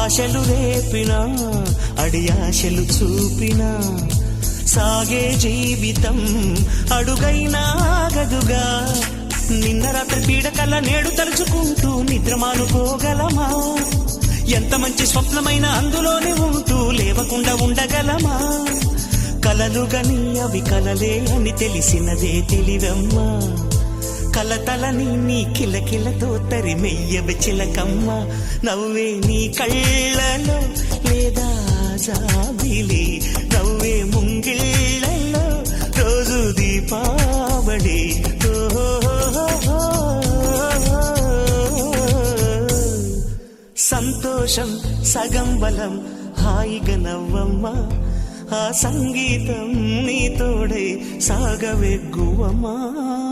ఆశలు రేపినా అడియాశలు చూపినా సాగే జీవితం అడుగైనా ఆగదుగా. నిన్న రాత్రి పీడకల నేడు తలుచుకుంటూ నిద్రమానుకోగలమా? ఎంత మంచి స్వప్నమైన అందులోనే ఉంటూ లేవకుండా ఉండగలమా? కలలుగని అవి కలలే అని తెలిసినదే తెలివమ్మా. కలతలని నీ కిలకిలతో తరిమెయ్యవి చిలకమ్మ. నవ్వే నీ కళ్ళలో లేదా జాబిలి, నవ్వే ముంగిళ్ళలో రోజు దీపావళి. సంతోషం సగం బలం, హాయిగా నవ్వమ్మా. ఆ సంగీతం నీ తోడై సాగవెగ్గువమ్మా.